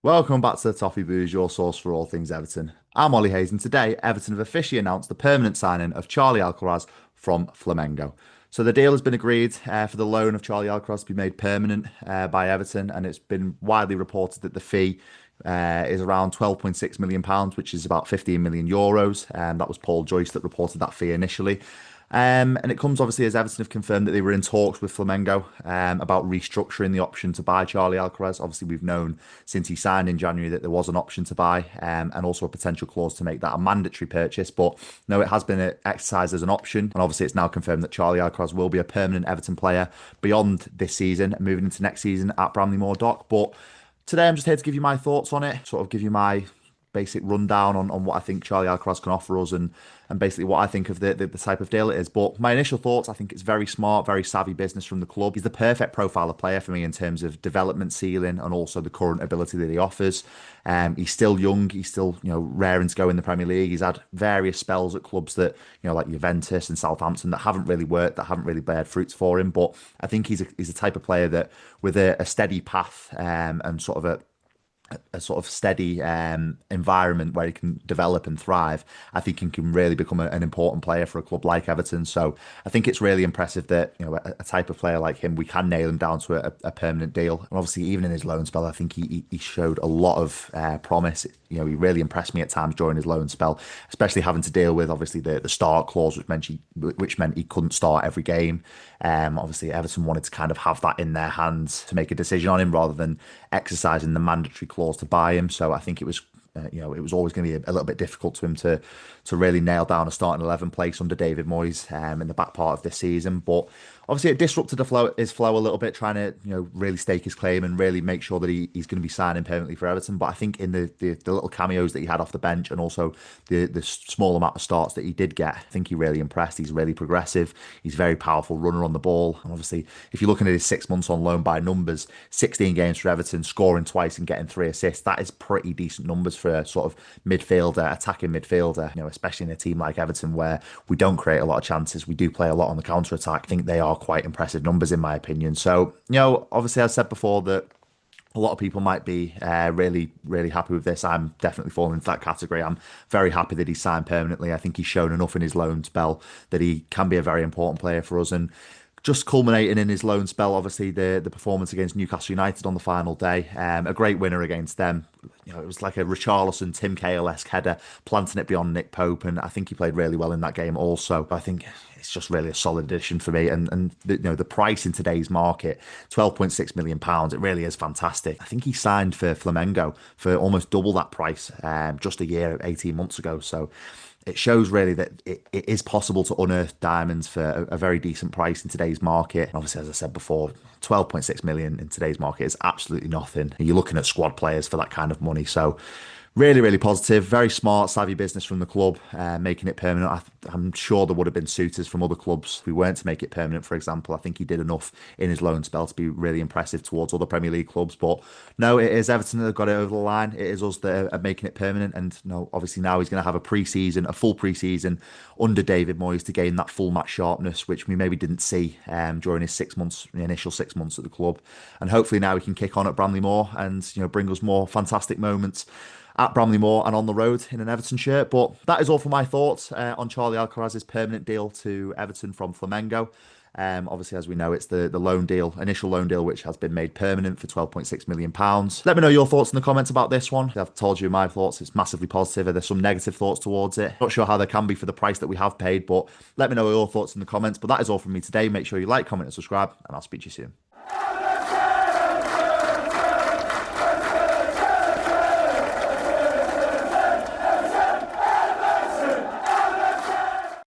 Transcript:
Welcome back to the Toffee Booze, your source for all things Everton. I'm Ollie Hayes, and today Everton have officially announced the permanent signing of Charlie Alcaraz from Flamengo. So the deal has been agreed for the loan of Charlie Alcaraz to be made permanent by Everton, and it's been widely reported that the fee is around £12.6 million, which is about 15 million euros. That was Paul Joyce that reported that fee initially. And it comes obviously as Everton have confirmed that they were in talks with Flamengo about restructuring the option to buy Charlie Alcaraz. Obviously, we've known since he signed in January that there was an option to buy and also a potential clause to make that a mandatory purchase. But no, it has been exercised as an option. And obviously, it's now confirmed that Charlie Alcaraz will be a permanent Everton player beyond this season and moving into next season at Bramley Moor Dock. But today, I'm just here to give you my thoughts on it, sort of give you my basic rundown on what I think Charlie Alcaraz can offer us and basically what I think of the type of deal it is. But my initial thoughts, I think it's very smart, very savvy business from the club. He's the perfect profile of player for me in terms of development ceiling and also the current ability that he offers. He's still young. He's still, raring to go in the Premier League. He's had various spells at clubs that, like Juventus and Southampton that haven't really worked, that haven't really bared fruits for him. But I think he's a type of player that with a steady path and sort of a sort of steady environment where he can develop and thrive, I think he can really become an important player for a club like Everton. So I think it's really impressive that a type of player like him, we can nail him down to a permanent deal. And obviously, even in his loan spell, I think he showed a lot of promise. He really impressed me at times during his loan spell, especially having to deal with obviously the start clause, which meant he couldn't start every game. Obviously, Everton wanted to kind of have that in their hands to make a decision on him rather than exercising the mandatory clause to buy him. So I think it was it was always going to be a little bit difficult to him to really nail down a starting 11 place under David Moyes in the back part of this season. But obviously, it disrupted his flow a little bit, trying to really stake his claim and really make sure that he's going to be signing permanently for Everton. But I think in the little cameos that he had off the bench and also the small amount of starts that he did get, I think he really impressed. He's really progressive. He's a very powerful runner on the ball. And obviously, if you're looking at his 6 months on loan by numbers, 16 games for Everton, scoring twice and getting 3 assists, that is pretty decent numbers for a sort of midfielder, attacking midfielder, especially in a team like Everton where we don't create a lot of chances. We do play a lot on the counter attack. I think they are quite impressive numbers in my opinion. So, obviously I said before that a lot of people might be really, really happy with this. I'm definitely falling into that category. I'm very happy that he's signed permanently. I think he's shown enough in his loan spell that he can be a very important player for us. And just culminating in his loan spell, obviously the performance against Newcastle United on the final day, a great winner against them. It was like a Richarlison, Tim Cahill-esque header, planting it beyond Nick Pope, and I think he played really well in that game also. I think it's just really a solid addition for me, and the price in today's market, £12.6 million, it really is fantastic. I think he signed for Flamengo for almost double that price just a year, 18 months ago. So it shows really that it is possible to unearth diamonds for a very decent price in today's market. And obviously, as I said before, 12.6 million in today's market is absolutely nothing. And you're looking at squad players for that kind of money. So really, really positive. Very smart, savvy business from the club, making it permanent. I'm sure there would have been suitors from other clubs who weren't to make it permanent, for example. I think he did enough in his loan spell to be really impressive towards other Premier League clubs. But no, it is Everton that have got it over the line. It is us that are making it permanent. And no, obviously now he's going to have a full pre-season under David Moyes to gain that full match sharpness, which we maybe didn't see during his the initial 6 months at the club. And hopefully now he can kick on at Bramley Moor and bring us more fantastic moments at Bramley Moor and on the road in an Everton shirt. But that is all for my thoughts on Charlie Alcaraz's permanent deal to Everton from Flamengo. Obviously, as we know, it's the initial loan deal, which has been made permanent for £12.6 million. Let me know your thoughts in the comments about this one. I've told you my thoughts. It's massively positive. There's some negative thoughts towards it. Not sure how there can be for the price that we have paid, but let me know your thoughts in the comments. But that is all from me today. Make sure you like, comment, and subscribe, and I'll speak to you soon.